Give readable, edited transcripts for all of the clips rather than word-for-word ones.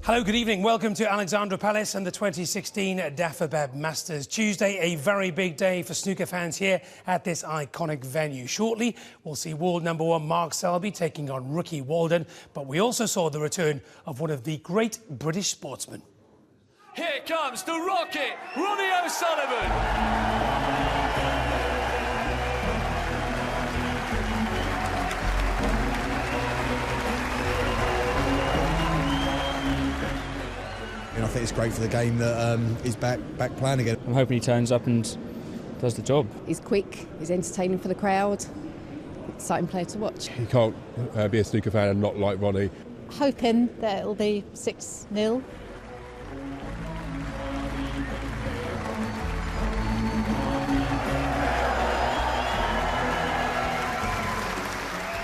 Hello, good evening. Welcome to Alexandra Palace and the 2016 Dafabeb Masters. Tuesday, a very big day for snooker fans here at this iconic venue. Shortly, we'll see world number one Mark Selby taking on rookie Walden, but we also saw the return of one of the great British sportsmen. Here comes the rocket, Ronnie Sullivan. I think it's great for the game that he's back playing again. I'm hoping he turns up and does the job. He's quick, he's entertaining for the crowd, exciting player to watch. You can't be a snooker fan and not like Ronnie. Hoping that it'll be 6-0.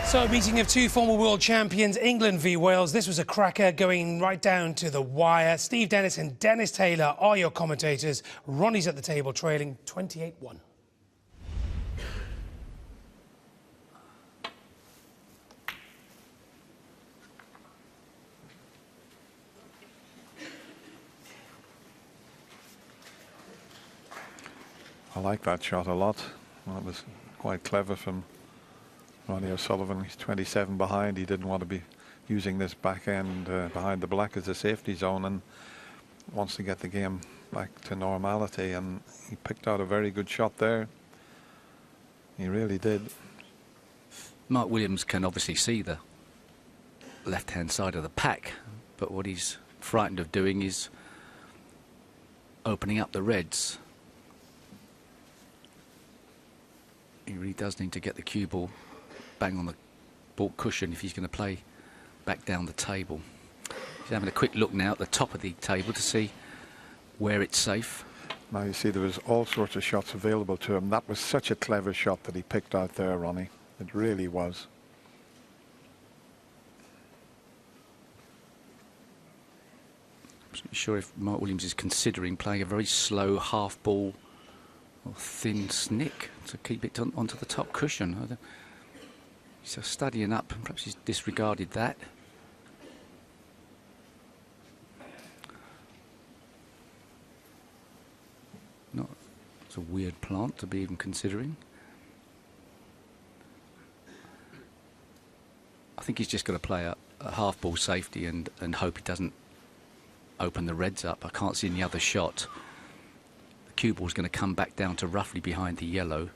So, a meeting of two former world champions, England v Wales. This was a cracker going right down to the wire. Steve Dennis and Dennis Taylor are your commentators. Ronnie's at the table trailing 28-1. I like that shot a lot. That was quite clever from Ronnie O'Sullivan. He's 27 behind. He didn't want to be using this back end behind the black as a safety zone and wants to get the game back to normality, and he picked out a very good shot there. He really did. Mark Williams can obviously see the left-hand side of the pack, but what he's frightened of doing is opening up the reds. He really does need to get the cue ball bang on the ball cushion if he's going to play back down the table. He's having a quick look now at the top of the table to see where it's safe. Now you see there was all sorts of shots available to him. That was such a clever shot that he picked out there, Ronnie. It really was. I'm not sure if Mark Williams is considering playing a very slow half ball or thin snick to keep it onto the top cushion. He's studying up, and perhaps he's disregarded that. It's a weird plant to be even considering. I think he's just got to play a half ball safety and hope he doesn't open the reds up. I can't see any other shot. The cue ball's going to come back down to roughly behind the yellow.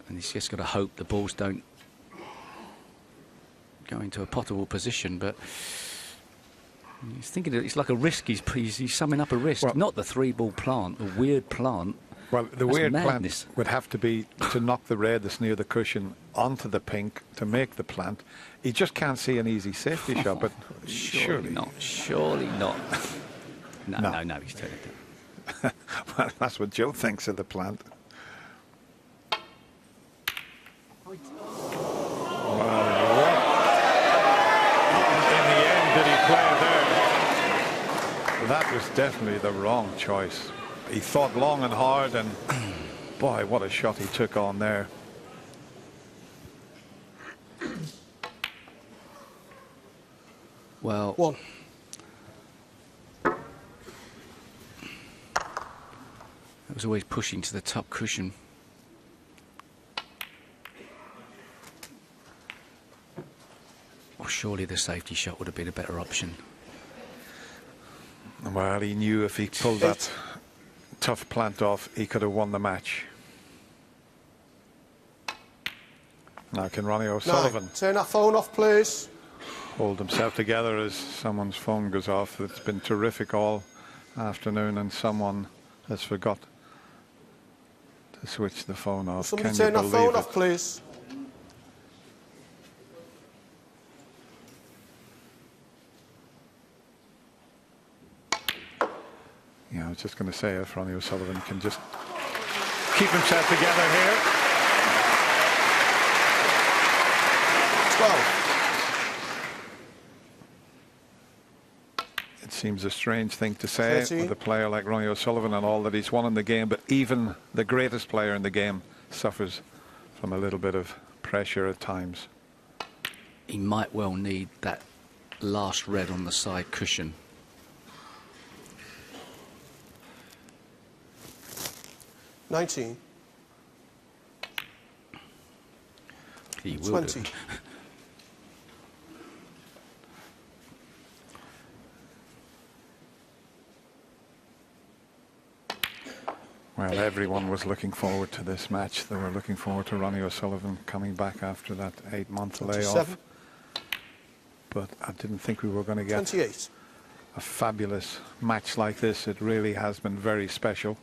And he's just got to hope the balls don't go into a potable position, but he's thinking it's like a risk. He's summing up a risk. Well, not the three-ball plant, the weird plant. Well, the weird madness. plant would have to be to knock the red that's near the cushion onto the pink to make the plant. He just can't see an easy safety shot, but surely not. Surely not. No, he's turning it. Well, that's what Joe thinks of the plant. That was definitely the wrong choice. He thought long and hard, and boy, what a shot he took on there. Well, that was always pushing to the top cushion. Well, surely the safety shot would have been a better option. Well, he knew if he pulled that tough plant off, he could have won the match. Now can Ronnie O'Sullivan turn that phone off, please? Hold himself together as someone's phone goes off. It's been terrific all afternoon, and someone has forgot to switch the phone off. Somebody turn that phone off, please. Yeah, I was just going to say, if Ronnie O'Sullivan can just keep himself together here. 12. It seems a strange thing to say 13. with a player like Ronnie O'Sullivan and all that he's won in the game, but even the greatest player in the game suffers from a little bit of pressure at times. He might well need that last red on the side cushion. $19. He will 20. do. Well, everyone was looking forward to this match. They were looking forward to Ronnie O'Sullivan coming back after that 8-month layoff. But I didn't think we were going to get 28. a fabulous match like this. It really has been very special.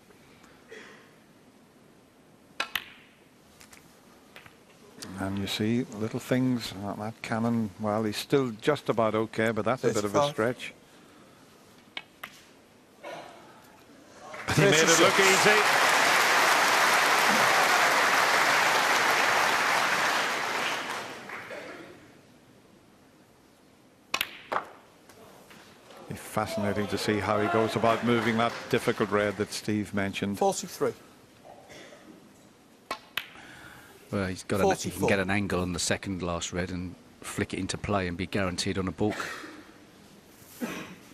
And you see little things. That cannon, well, he's still just about okay, but that's a bit of a 35. stretch. He made it look easy. It's fascinating to see how he goes about moving that difficult red that Steve mentioned. 43. Well, he can get an angle on the second last red and flick it into play and be guaranteed on a balk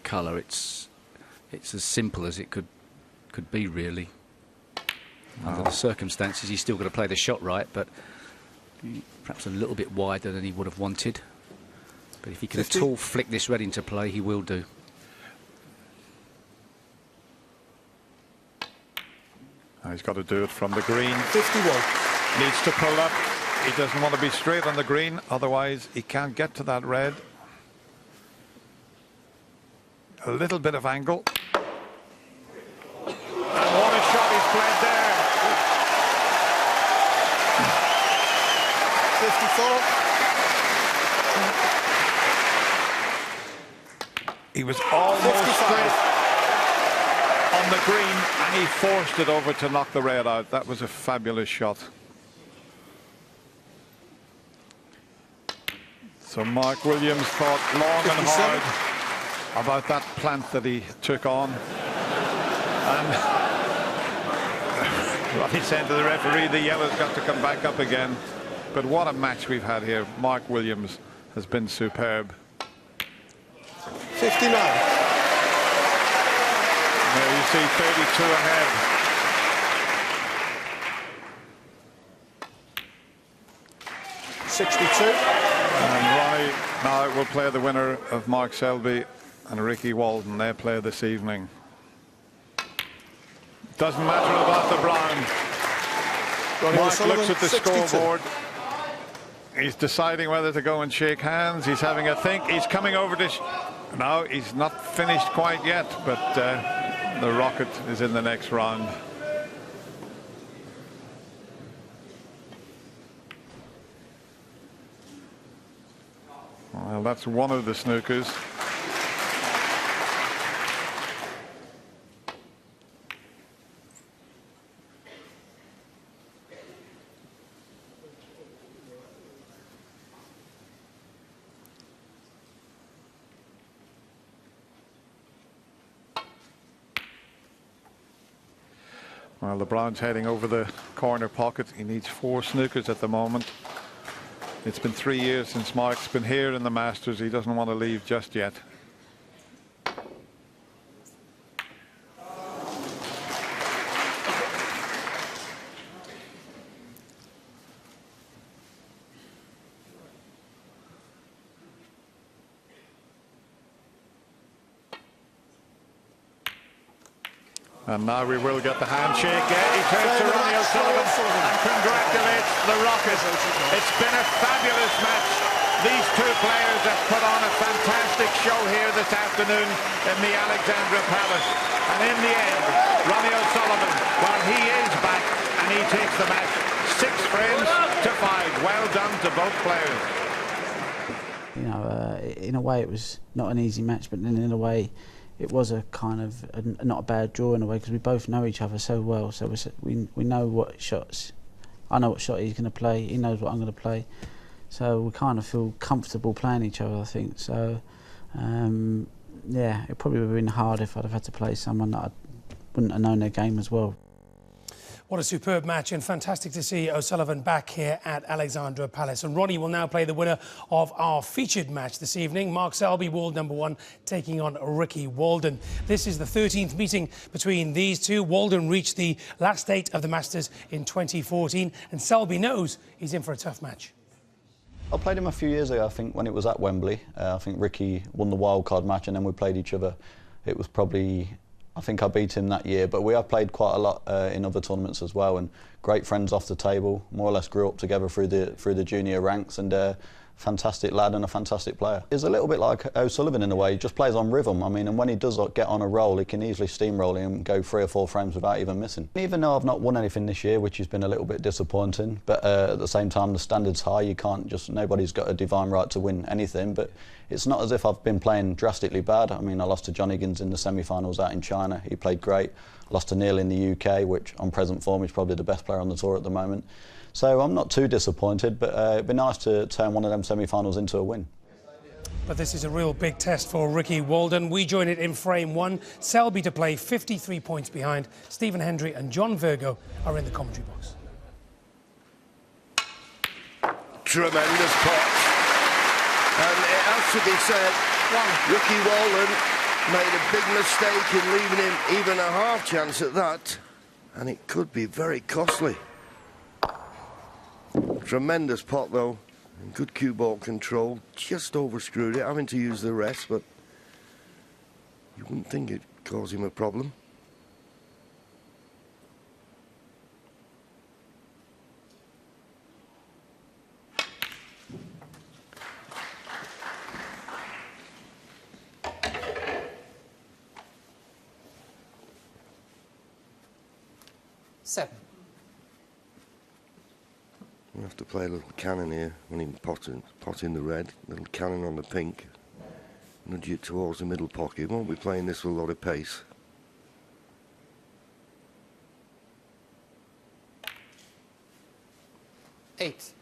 colour. It's as simple as it could be, really. Under the circumstances, he's still got to play the shot right, but perhaps a little bit wider than he would have wanted. But if he can 50. at all flick this red into play, he will do. Now he's got to do it from the green. 51. Needs to pull up. He doesn't want to be straight on the green, otherwise he can't get to that red. A little bit of angle. And what a shot he's played there. 54. He was almost 55. straight on the green and he forced it over to knock the red out. That was a fabulous shot. So Mark Williams thought long and 57. hard about that plant that he took on. And Ronnie said to the referee, the yellow's got to come back up again. But what a match we've had here. Mark Williams has been superb. 59. There you see 32 ahead. And Ronnie now will play the winner of Mark Selby and Ricky Walden. They play this evening. Doesn't matter about the brown. Mark looks at the 62. scoreboard. He's deciding whether to go and shake hands. He's having a think. He's coming over to... No, he's not finished quite yet, but the rocket is in the next round. Well, that's one of the snookers. Well, the brown's heading over the corner pocket. He needs 4 snookers at the moment. It's been 3 years since Mark's been here in the Masters. He doesn't want to leave just yet. And now we will get the handshake. He turns to Ronnie O'Sullivan and congratulates the Rocket. It's been a fabulous match. These two players have put on a fantastic show here this afternoon in the Alexandra Palace. And in the end, Ronnie O'Sullivan, well, he is back and he takes the match 6 frames to 5. Well done to both players. You know, in a way it was not an easy match, but then in a way it was a kind of not a bad draw in a way, because we both know each other so well. So we know what shots. I know what shot he's going to play. He knows what I'm going to play. So we kind of feel comfortable playing each other, I think. So yeah, it probably would have been hard if I'd have had to play someone that I wouldn't have known their game as well. What a superb match, and fantastic to see O'Sullivan back here at Alexandra Palace. And Ronnie will now play the winner of our featured match this evening. Mark Selby, world number 1, taking on Ricky Walden. This is the 13th meeting between these two. Walden reached the last 8 of the Masters in 2014, and Selby knows he's in for a tough match. I played him a few years ago, I think, when it was at Wembley. I think Ricky won the wildcard match, and then we played each other. It was probably, I think I beat him that year, but we have played quite a lot in other tournaments as well, and great friends off the table. More or less grew up together through the junior ranks, and fantastic lad and a fantastic player. He's a little bit like O'Sullivan in a way. He just plays on rhythm. I mean, and when he does get on a roll, he can easily steamroll and go 3 or 4 frames without even missing. Even though I've not won anything this year, which has been a little bit disappointing, but at the same time the standard's high. You can't just, nobody's got a divine right to win anything, but it's not as if I've been playing drastically bad. I mean, I lost to John Higgins in the semi-finals out in China. He played great. I lost to Neil in the UK, which on present form is probably the best player on the tour at the moment. So I'm not too disappointed, but it'd be nice to turn one of them semi-finals into a win. But this is a real big test for Ricky Walden. We join it in frame 1. Selby to play 53 points behind. Stephen Hendry and John Virgo are in the commentary box. Tremendous pot. And it has to be said, Ricky Walden made a big mistake in leaving him even a half chance at that. And it could be very costly. Tremendous pot though, and good cue ball control. Just overscrewed it, having to use the rest, but you wouldn't think it'd cause him a problem. Seven. We have to play a little cannon here when he pot in the red, little cannon on the pink, nudge it towards the middle pocket. Won't be playing this with a lot of pace. Eight.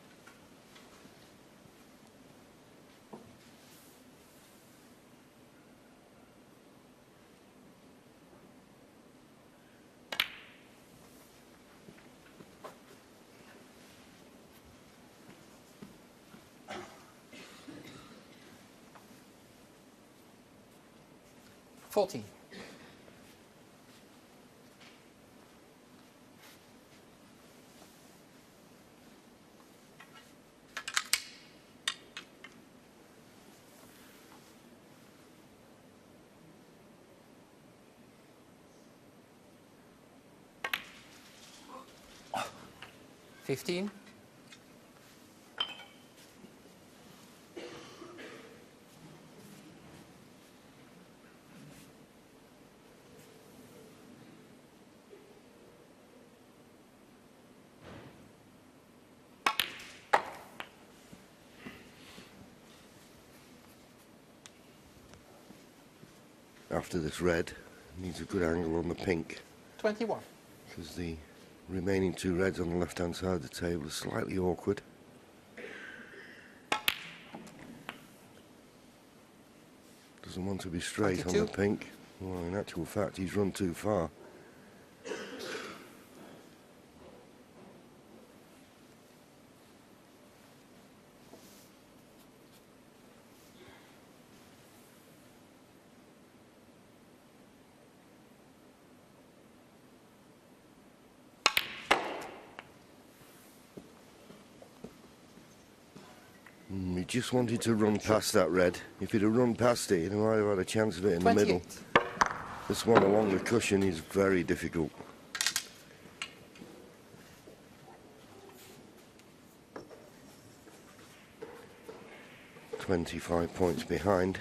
$14. $15. After this red, needs a good angle on the pink. 21. Because the remaining 2 reds on the left-hand side of the table are slightly awkward. Doesn't want to be straight 22. on the pink. Well, in actual fact, he's run too far. He just wanted to run past that red. If he'd have run past it, he might have had a chance of it in 28. the middle. This one along the cushion is very difficult. $25 points behind.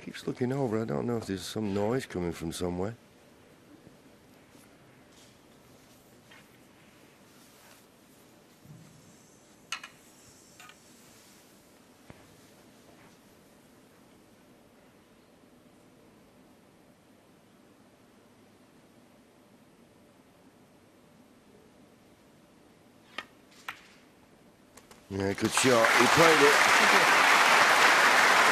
Keeps looking over. I don't know if there's some noise coming from somewhere. Yeah, good shot. He played it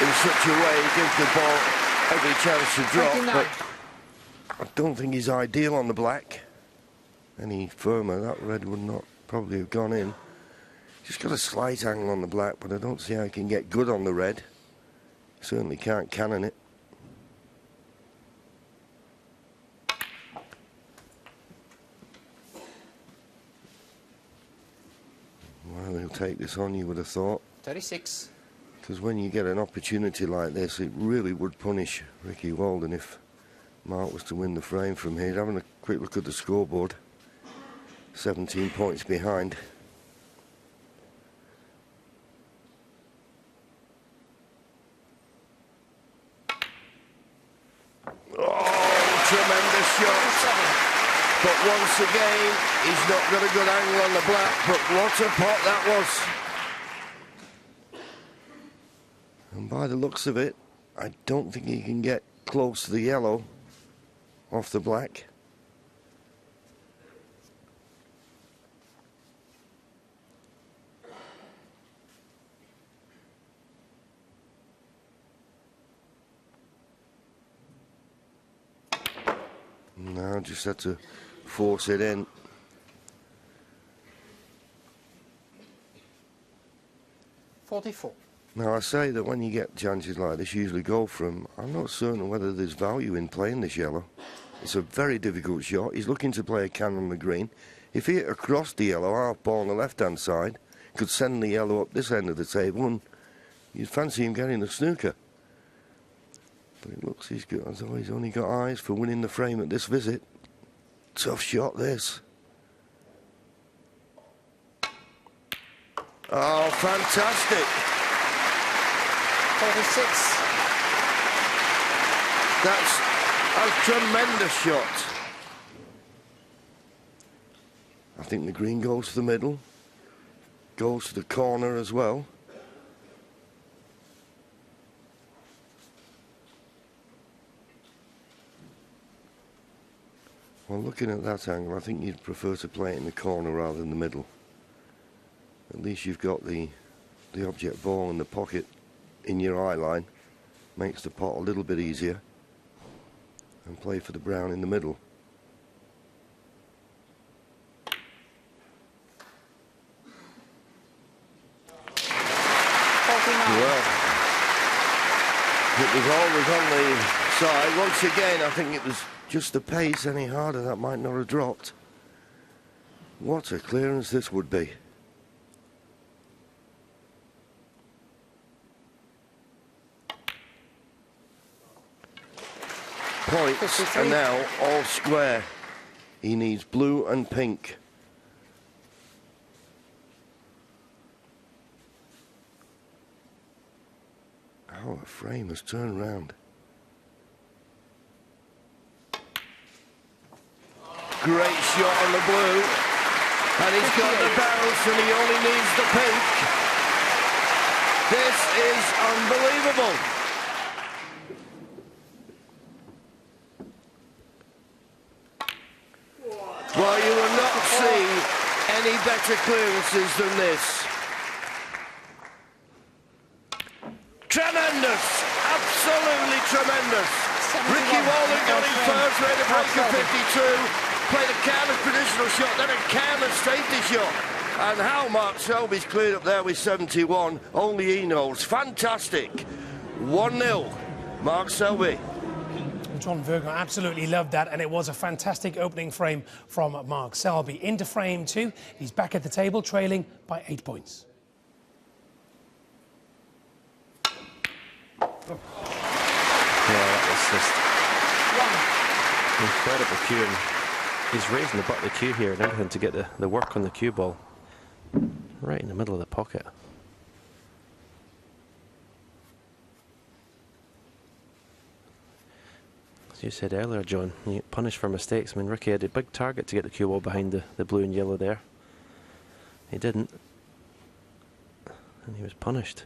in such a way, he gives the ball every chance to drop, 29. but I don't think he's ideal on the black. Any firmer, that red would not probably have gone in. Just got a slight angle on the black, but I don't see how he can get good on the red. Certainly can't cannon it. Well, he'll take this on, you would have thought. 36. Because when you get an opportunity like this, it really would punish Ricky Walden if Mark was to win the frame from here. Having a quick look at the scoreboard, 17 points behind. Oh, tremendous shot. But once again, he's not got a good angle on the black, but what a pot that was. And by the looks of it, I don't think he can get close to the yellow off the black. Now just had to force it in. $44. Now I say that when you get chances like this, you usually go for them. I'm not certain whether there's value in playing this yellow. It's a very difficult shot. He's looking to play a can on the green. If he hit across the yellow, half ball on the left-hand side, could send the yellow up this end of the table, and you'd fancy him getting the snooker. But it looks he's got, as though he's only got eyes for winning the frame at this visit. Tough shot, this. Oh, fantastic. 46. That's a tremendous shot. I think the green goes to the middle, goes to the corner as well. Well, looking at that angle, I think you'd prefer to play it in the corner rather than the middle. At least you've got the object ball in the pocket in your eye line. Makes the pot a little bit easier. And play for the brown in the middle. Well, it was always on the side. Once again, I think it was just the pace. Any harder, that might not have dropped. What a clearance this would be. Points are now all square. He needs blue and pink. Oh, the frame has turned round. Great shot on the blue. And he's got the bounce and he only needs the pink. This is unbelievable. Well, you will not see any better clearances than this. Tremendous! Absolutely tremendous! Ricky Walden got his first, made a break of 52, played a counter traditional shot, then a counter safety shot. And how Mark Selby's cleared up there with 71, only he knows. Fantastic. 1-0, Mark Selby. John Virgo absolutely loved that, and it was a fantastic opening frame from Mark Selby. Into frame two, he's back at the table, trailing by 8 points. Yeah, that was just incredible cue, and he's raising the butt of the cue here and everything to get the work on the cue ball right in the middle of the pocket. As you said earlier, John, you get punished for mistakes. I mean, Ricky had a big target to get the cue ball behind the blue and yellow there. He didn't, and he was punished.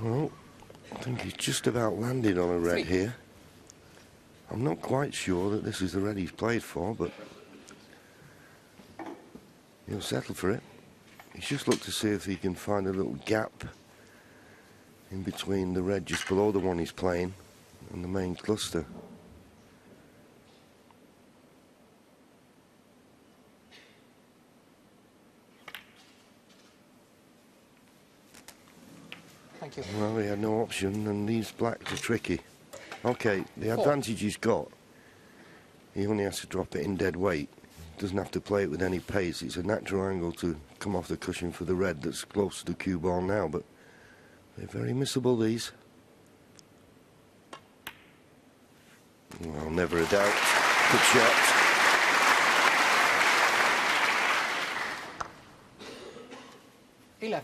Well, I think he's just about landed on a red here. I'm not quite sure that this is the red he's played for, but he'll settle for it. He's just looked to see if he can find a little gap in between the red just below the one he's playing and the main cluster. Thank you. Well, he had no option, and these blacks are tricky. Okay, the advantage he's got, he only has to drop it in dead weight. Doesn't have to play it with any pace. It's a natural angle to come off the cushion for the red that's close to the cue ball now, but they're very missable, these. Well, never a doubt. Good shot. $11.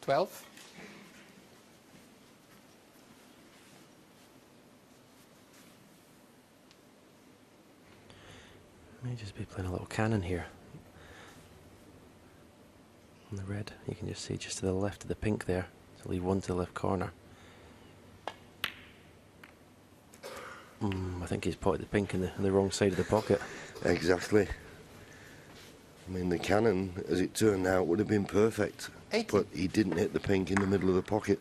$12. May just be playing a little cannon here. On the red, you can just see just to the left of the pink there. So leave one to the left corner. I think he's potted the pink in the wrong side of the pocket. Exactly. I mean, the cannon, as it turned out, would have been perfect. 80. But he didn't hit the pink in the middle of the pocket.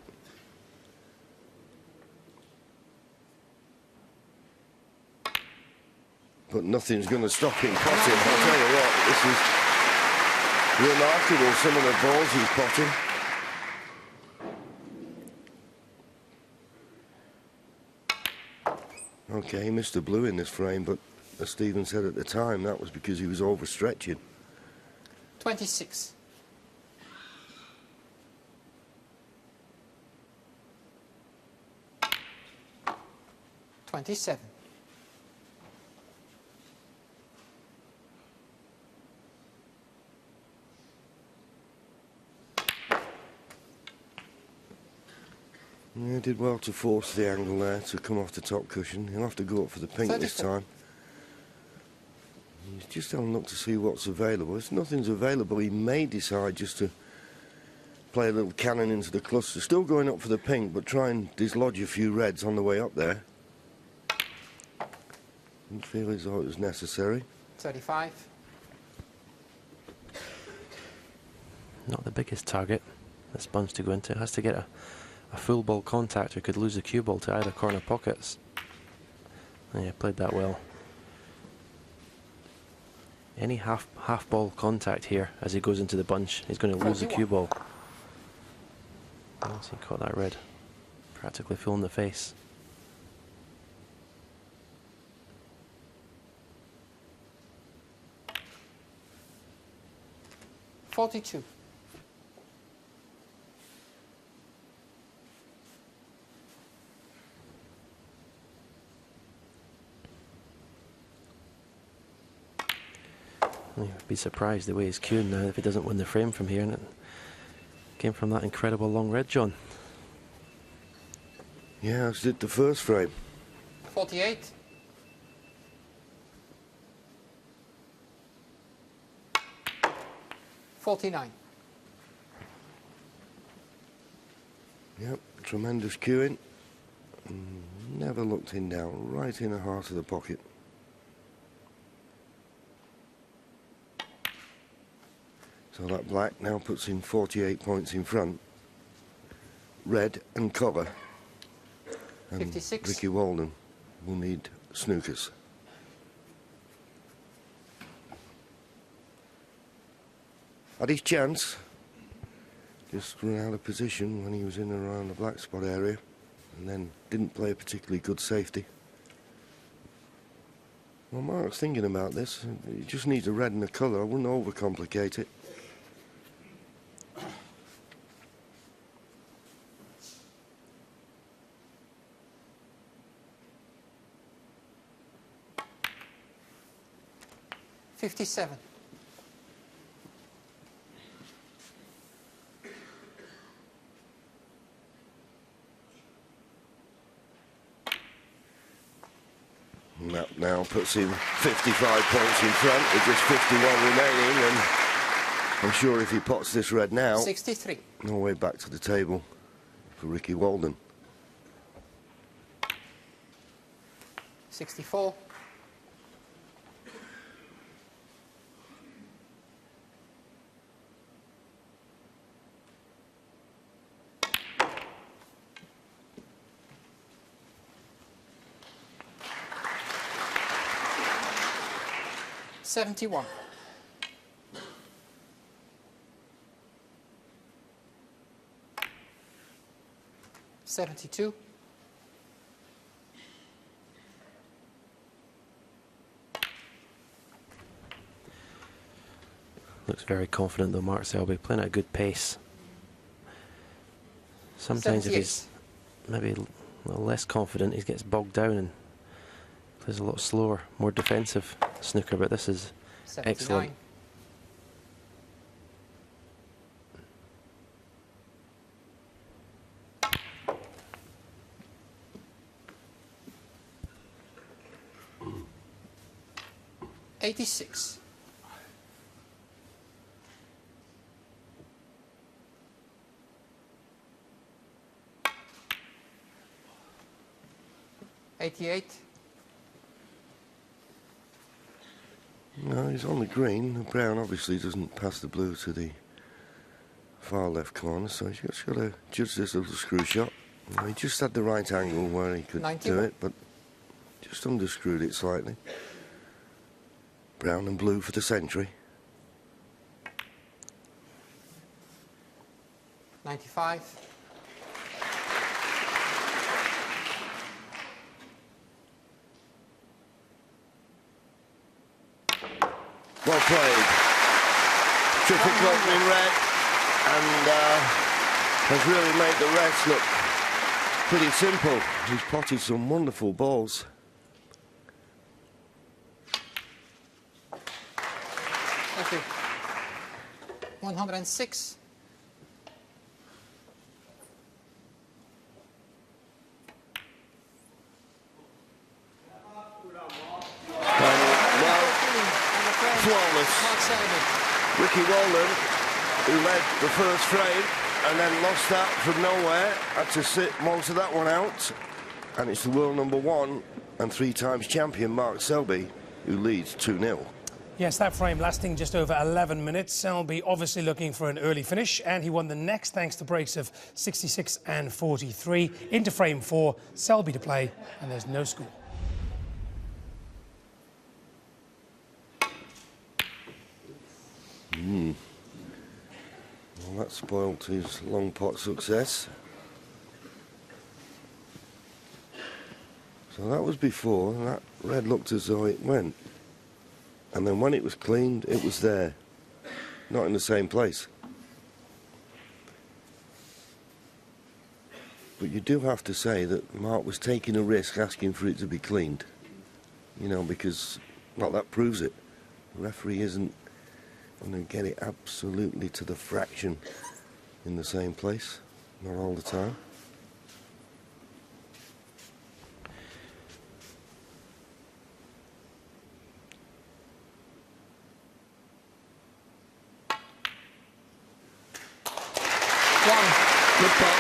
But nothing's going to stop him potting. I'll tell you what, this is remarkable, some of the balls he's potting. Okay, he missed the blue in this frame, but as Stephen said at the time, that was because he was overstretching. 26. $27. Yeah, did well to force the angle there to come off the top cushion. He'll have to go up for the pink this time. He's just having a look to see what's available. If nothing's available, he may decide just to play a little cannon into the cluster. Still going up for the pink, but try and dislodge a few reds on the way up there. Didn't feel as though it was necessary. 35. Not the biggest target, this bunch to go into. It has to get a full ball contact or could lose the cue ball to either corner pockets. And yeah, played that well. Any half ball contact here as he goes into the bunch, he's going to lose the cue ball. Once he caught that red, practically full in the face. $42. You'd be surprised the way he's cueing now if he doesn't win the frame from here, and it came from that incredible long red, John. Yeah, as did the first frame. 48. $49. Yep, tremendous cueing. Never looked in down, right in the heart of the pocket. So that black now puts in 48 points in front. Red and colour. And 56. Ricky Walden will need snookers. Had his chance. Just ran out of position when he was in and around the black spot area. And then didn't play a particularly good safety. Well, Mark's thinking about this. He just needs a red and a colour. I wouldn't overcomplicate it. $57. And that now puts him 55 points in front with just 51 remaining, and I'm sure if he pots this red now, 63. No way back to the table for Ricky Walden. 64. $71. $72. Looks very confident though, Mark Selby, playing at a good pace. Sometimes if he's maybe a little less confident, he gets bogged down and plays a lot slower, more defensive snooker, but this is 79. excellent. $86. $88. No, he's on the green. The brown obviously doesn't pass the blue to the far left corner, so he's just got to judge this little screw shot. He just had the right angle where he could 91. do it, but just underscrewed it slightly. Brown and blue for the century. 95. Well played. Terrific opening red, and has really made the rest look pretty simple. He's potted some wonderful balls. Thank you. 106. Flawless. Ricky Walden, who led the first frame and then lost that from nowhere, had to sit most of that one out. And it's the world #1 and 3 times champion Mark Selby who leads 2-0. Yes, that frame lasting just over 11 minutes. Selby obviously looking for an early finish, and he won the next thanks to breaks of 66 and 43. Into frame 4, Selby to play, and there's no score. Well, that spoilt his long pot success. So that was before, and that red looked as though it went. And then when it was cleaned, it was there. Not in the same place. But you do have to say that Mark was taking a risk asking for it to be cleaned. You know, because, well, that proves it. The referee isn't going to get it absolutely to the fraction in the same place. Not all the time. Good pot.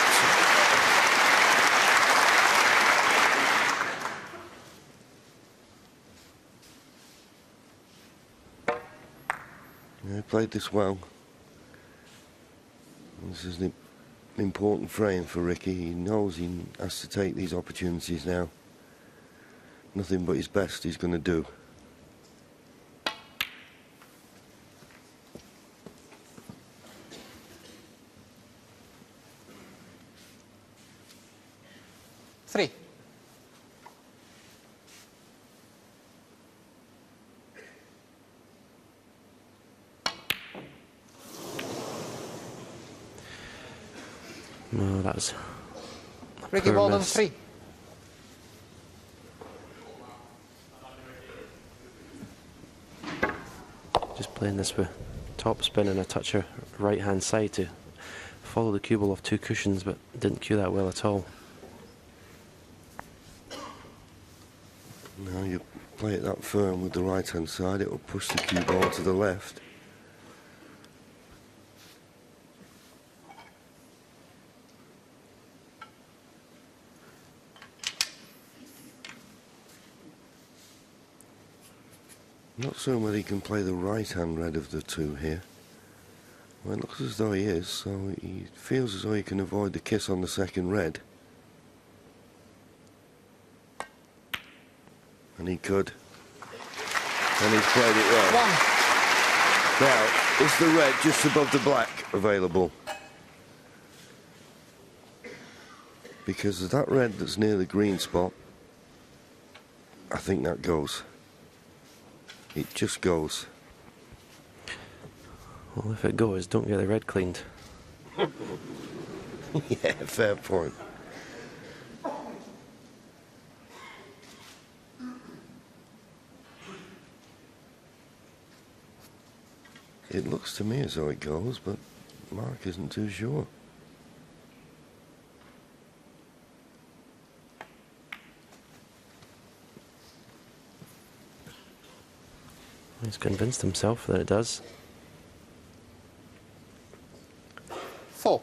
Yeah, he played this well. This is an important frame for Ricky. He knows he has to take these opportunities now. Nothing but his best he's going to do. Three. No, that's Ricky Walden 3. Just playing this with top spin and a touch of right hand side to follow the cue ball off 2 cushions, but didn't cue that well at all. No, you play it that firm with the right-hand side, it will push the cue ball to the left. Not certain whether he can play the right-hand red of the two here. Well, it looks as though he is, so he feels as though he can avoid the kiss on the second red. And he could. And he's played it well. Now, is the red just above the black available? Because of that red that's near the green spot, I think that goes. It just goes. Well, if it goes, don't get the red cleaned. Yeah, fair point. It looks to me as though it goes, but Mark isn't too sure. He's convinced himself that it does. 4.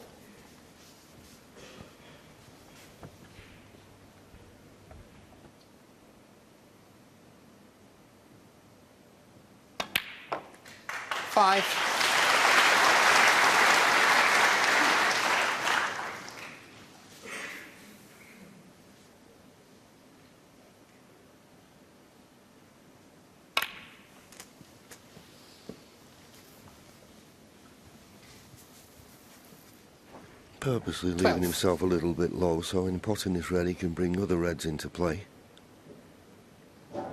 Five. Purposely leaving himself a little bit low, so in potting this red he can bring other reds into play. Now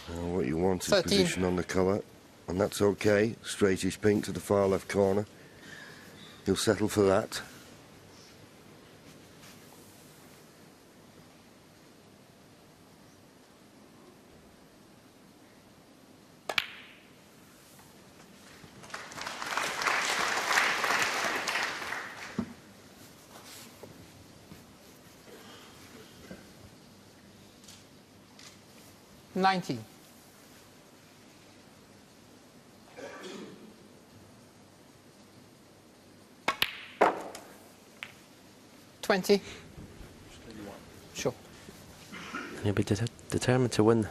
what you want is 13. position on the colour, and that's okay. Straightish pink to the far left corner. He'll settle for that. $19. 20. Sure. And he'll be determined to win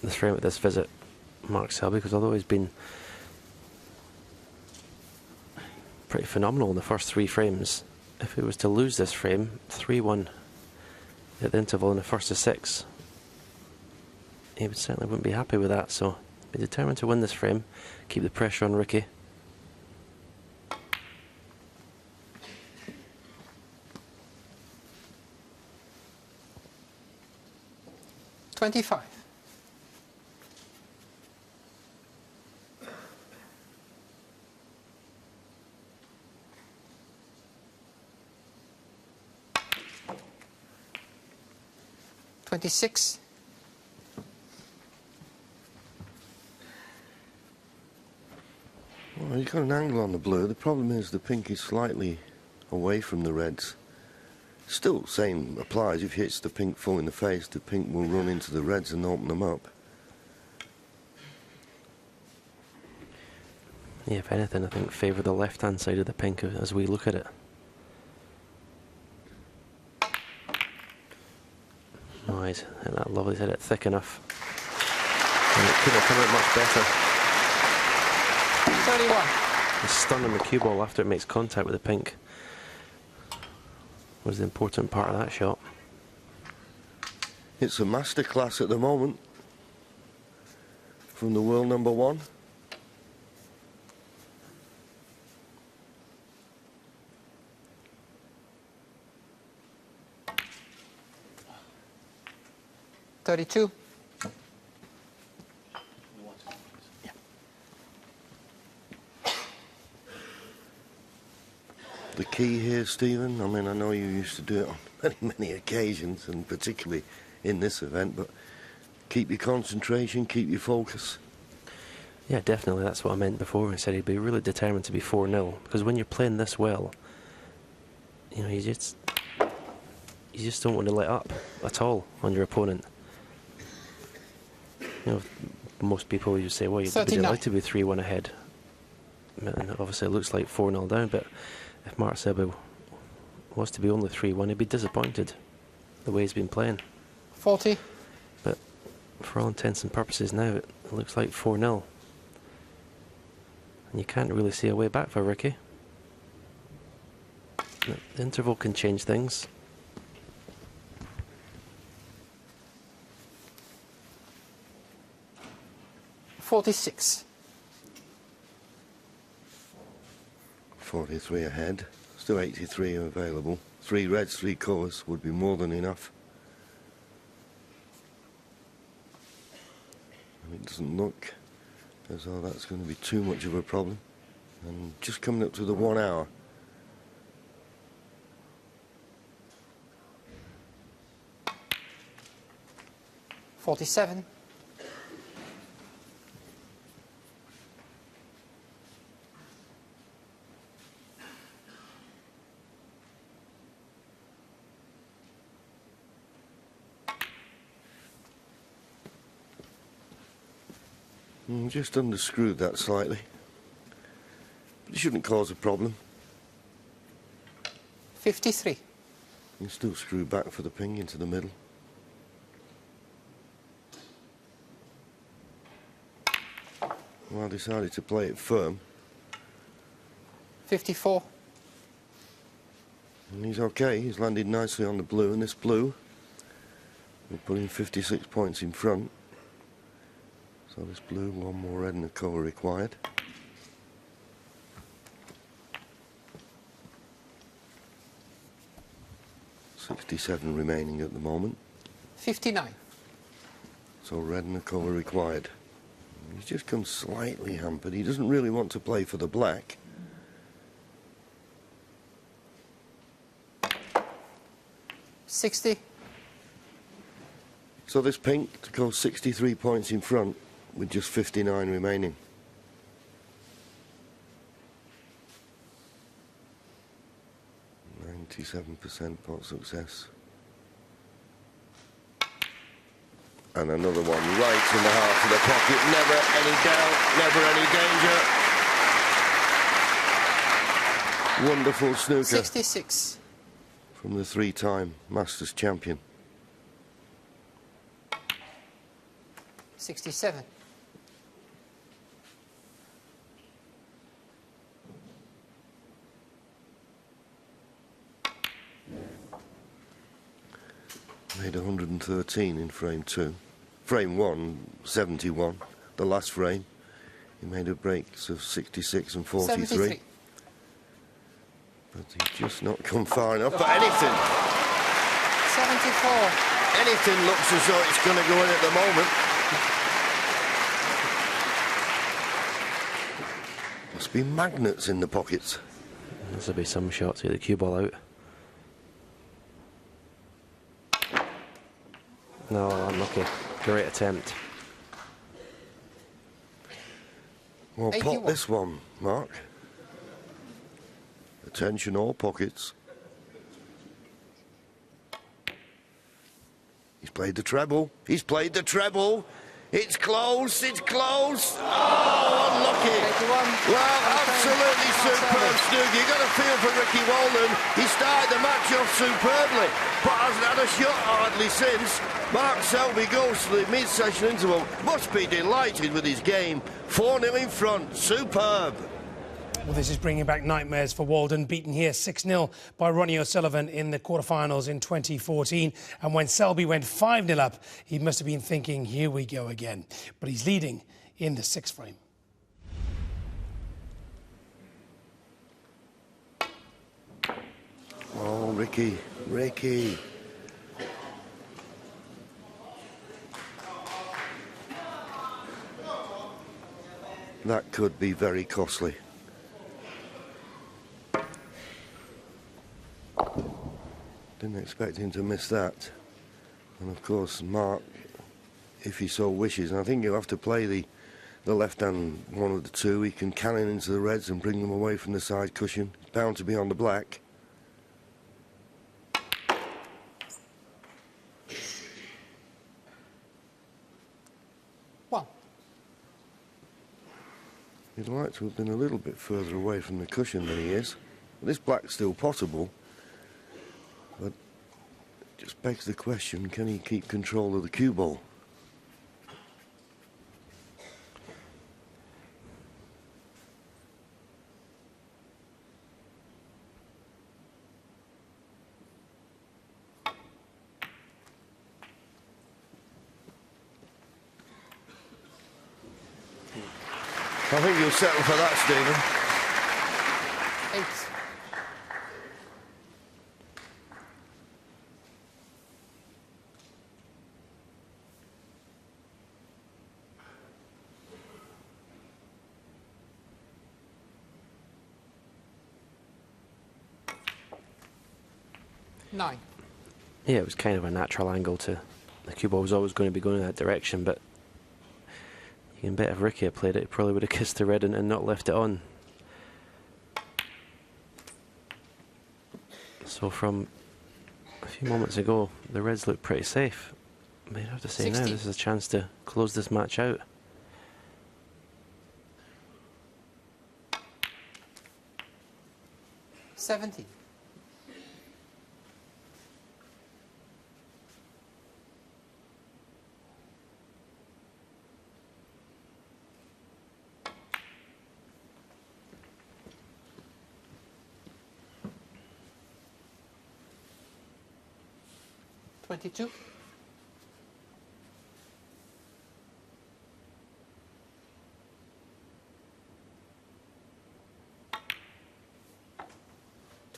this frame at this visit, Mark Selby, because although he's been pretty phenomenal in the first 3 frames, if he was to lose this frame 3-1 at the interval in the first of 6, he would certainly wouldn't be happy with that. So be determined to win this frame, keep the pressure on Ricky. $25. $26. Well, you've got an angle on the blue. The problem is the pink is slightly away from the reds. Still, same applies. If he hits the pink full in the face, the pink will run into the reds and open them up. Yeah, if anything, I think favour the left-hand side of the pink as we look at it. Oh, he's hit that lovely, he's hit it thick enough. And it couldn't have come out much better. 31. He's stunning the cue ball after it makes contact with the pink. Was the important part of that shot. It's a masterclass at the moment from the world number 1. $32. The key here, Stephen, I mean, I know you used to do it on many occasions, and particularly in this event, but keep your concentration, keep your focus. Yeah, definitely, that's what I meant before. I said he'd be really determined to be 4-0, because when you're playing this well, you know, you you just don't want to let up at all on your opponent. You know, most people you say, well, you'd be delighted to be 3-1 ahead. And obviously it looks like 4-0 down, but if Mark Selby was to be only 3-1, he'd be disappointed the way he's been playing. 40. But for all intents and purposes now, it looks like 4-0. And you can't really see a way back for Ricky. The interval can change things. $46. 43 ahead. Still 83 available. 3 reds, 3 colours would be more than enough. And it doesn't look as though that's going to be too much of a problem. And just coming up to the 1 hour. $47. Just underscrewed that slightly. But it shouldn't cause a problem. 53. You can still screw back for the ping into the middle. Well, I decided to play it firm. 54. And he's okay. He's landed nicely on the blue, and this blue will put him 56 points in front. So this blue, 1 more red and a colour required. $67 remaining at the moment. 59. So red and a colour required. He's just come slightly hampered. He doesn't really want to play for the black. $60. So this pink to go 63 points in front with just 59 remaining. %, pot success. And another one right in the heart of the pocket. Never any doubt, never any danger. Wonderful snooker. 66. From the 3-time Masters champion. 67. Made 113 in frame 2. Frame 1, 71. The last frame, he made a breaks of 66 and 43. 73. But he's just not come far enough. But anything. 74. Anything looks as though it's going to go in at the moment. Must be magnets in the pockets. This will be some shot to get the cue ball out. No, unlucky. Great attempt. Well, 81. pop this one, Mark. Attention all pockets. He's played the treble. He's played the treble. It's close, it's close. Oh, unlucky. 81. Well, absolutely superb snooker. You've got to feel for Ricky Walden. He started the match off superbly, but hasn't had a shot hardly since. Mark Selby goes to the mid-session interval. Must be delighted with his game. 4-0 in front. Superb. Well, this is bringing back nightmares for Walden, beaten here 6-0 by Ronnie O'Sullivan in the quarterfinals in 2014. And when Selby went 5-0 up, he must have been thinking, here we go again. But he's leading in the 6th frame. Oh, Ricky. That could be very costly. Didn't expect him to miss that. And of course, Mark, if he so wishes, and I think he'll have to play the left-hand one of the two. He can cannon into the reds and bring them away from the side cushion. It's bound to be on the black. He'd like to have been a little bit further away from the cushion than he is. This black's still possible, but it just begs the question, can he keep control of the cue ball? I think you'll settle for that, Stephen. 8. Nine. Yeah, it was kind of a natural angle to... The cue ball was always going to be going in that direction, but you can bet if Ricky had played it, he probably would have kissed the red and not left it on. So from a few moments ago, the reds looked pretty safe. But you'd have to say 60. now this is a chance to close this match out. 70. $22.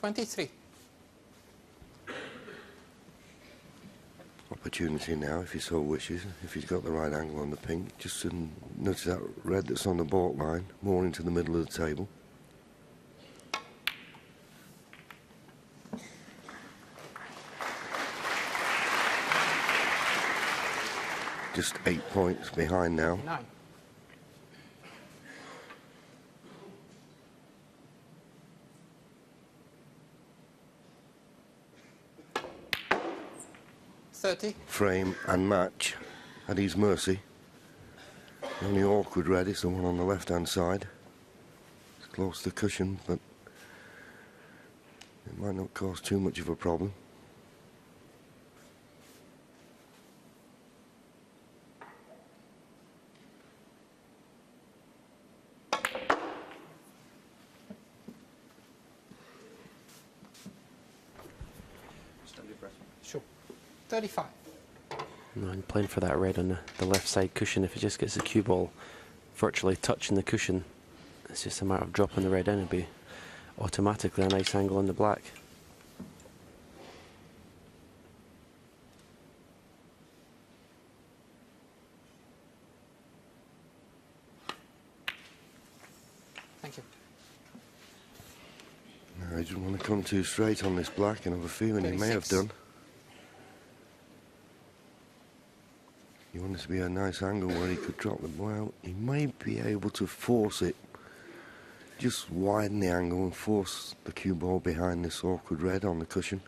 $23. Opportunity now, if he so wishes, if he's got the right angle on the pink, just to nudge that red that's on the baulk line more into the middle of the table. Just 8 points behind now. 9. $30. Frame and match at his mercy. The only awkward red is the one on the left-hand side. It's close to the cushion, but it might not cause too much of a problem. Sure. 35. No, and playing for that red on the left side cushion, if he just gets the cue ball virtually touching the cushion, it's just a matter of dropping the red in. It'll be automatically a nice angle on the black. Thank you. No, he didn't want to come too straight on this black, and I have a feeling he may have 36. done. He wanted to be a nice angle where he could drop the ball out. He may be able to force it, just widen the angle and force the cue ball behind this awkward red on the cushion.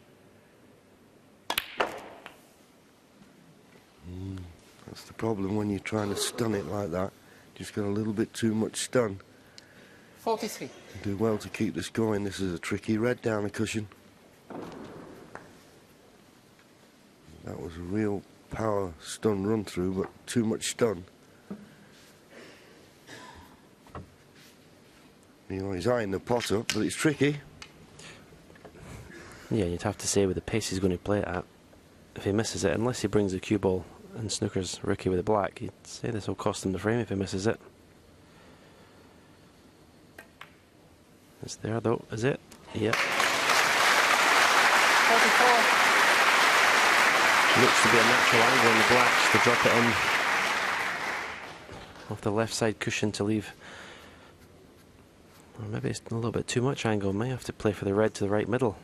That's the problem when you're trying to stun it like that. Just got a little bit too much stun. 43. Do well to keep this going. This is a tricky red down the cushion. That was a real power stun run through, but too much stun. You know, he's eyeing the pot up, but it's tricky. Yeah, you'd have to say with the pace he's going to play it at, if he misses it, unless he brings the cue ball and snookers Ricky with the black, you'd say this will cost him the frame if he misses it. It's there though, is it? Yep. 44. Looks to be a natural angle on the blacks to drop it in off the left side cushion to leave. Or maybe it's a little bit too much angle. May have to play for the red to the right middle.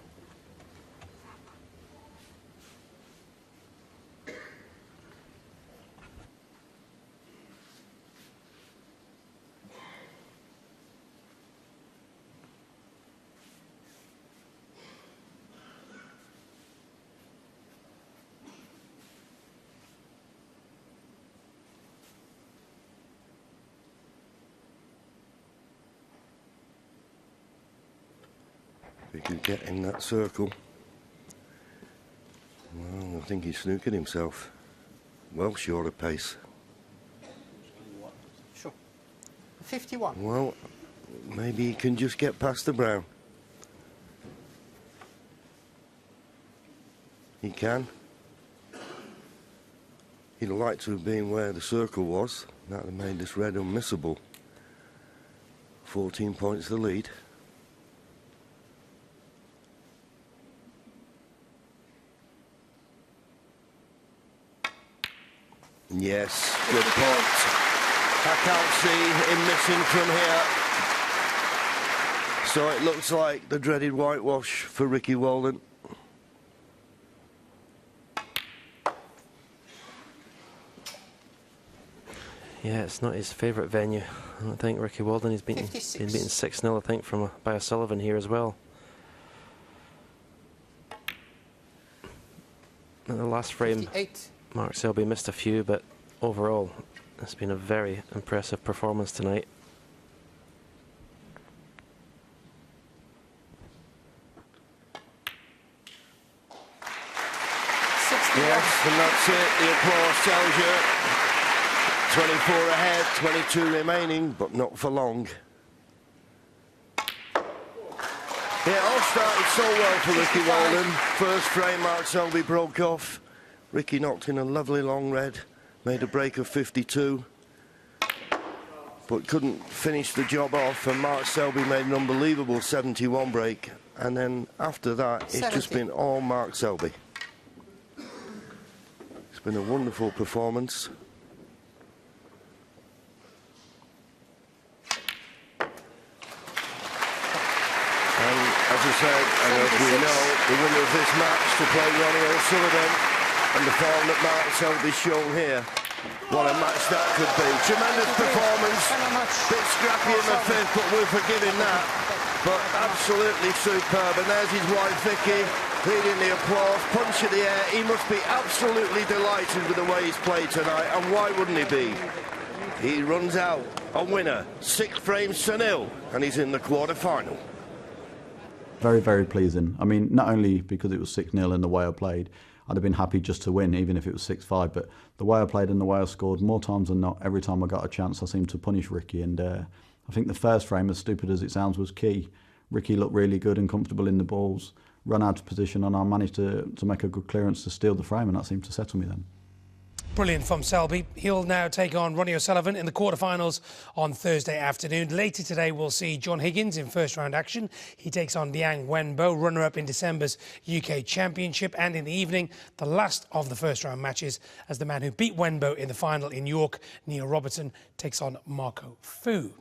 he could get in that circle. Well, I think he's snookered himself. Well short of pace. Sure. 51. Well, maybe he can just get past the brown. He can. He'd like to have been where the circle was. That would have made this red unmissable. 14 points the lead. Yes, good pot. I can't see him missing from here. So it looks like the dreaded whitewash for Ricky Walden. Yeah, it's not his favourite venue. I don't think Ricky Walden has been beaten 6-0, I think, by a Sullivan here as well. In the last frame, 58. Mark Selby missed a few, but overall, it's been a very impressive performance tonight. Yes, and that's it. The applause tells you 24 ahead, 22 remaining, but not for long. Yeah, it all started so well for Ricky Walden. First frame, Mark Selby broke off. Ricky knocked in a lovely long red, made a break of 52, but couldn't finish the job off, and Mark Selby made an unbelievable 71 break, and then after that, it's just been all Mark Selby. It's been a wonderful performance. And as I said, and as we know, the winner of this match to play Ronnie Sullivan, and the form that Mark Selby's shown here, what a match that could be. Tremendous performance, bit scrappy in the fifth, but we'll forgive him that. But absolutely superb, and there's his wife Vicky leading the applause, punch of the air. He must be absolutely delighted with the way he's played tonight, and why wouldn't he be? He runs out a winner, 6 frames to 0, and he's in the quarter-final. Very, very pleasing. I mean, not only because it was 6-0 and the way I played, I'd have been happy just to win, even if it was 6-5, but the way I played and the way I scored, more times than not, every time I got a chance, I seemed to punish Ricky, and I think the first frame, as stupid as it sounds, was key. Ricky looked really good and comfortable in the balls, run out of position, and I managed to make a good clearance to steal the frame, and that seemed to settle me then. Brilliant from Selby. He'll now take on Ronnie O'Sullivan in the quarterfinals on Thursday afternoon. Later today, we'll see John Higgins in first-round action. He takes on Liang Wenbo, runner-up in December's UK Championship. And in the evening, the last of the first-round matches, as the man who beat Wenbo in the final in York, Neil Robertson, takes on Marco Fu.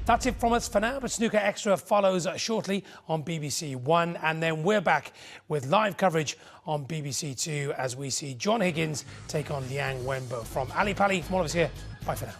That's it from us for now, but Snooker Extra follows shortly on BBC One, and then we're back with live coverage on BBC Two as we see John Higgins take on Liang Wenbo. From Ali Pali, from all of us here, bye for now.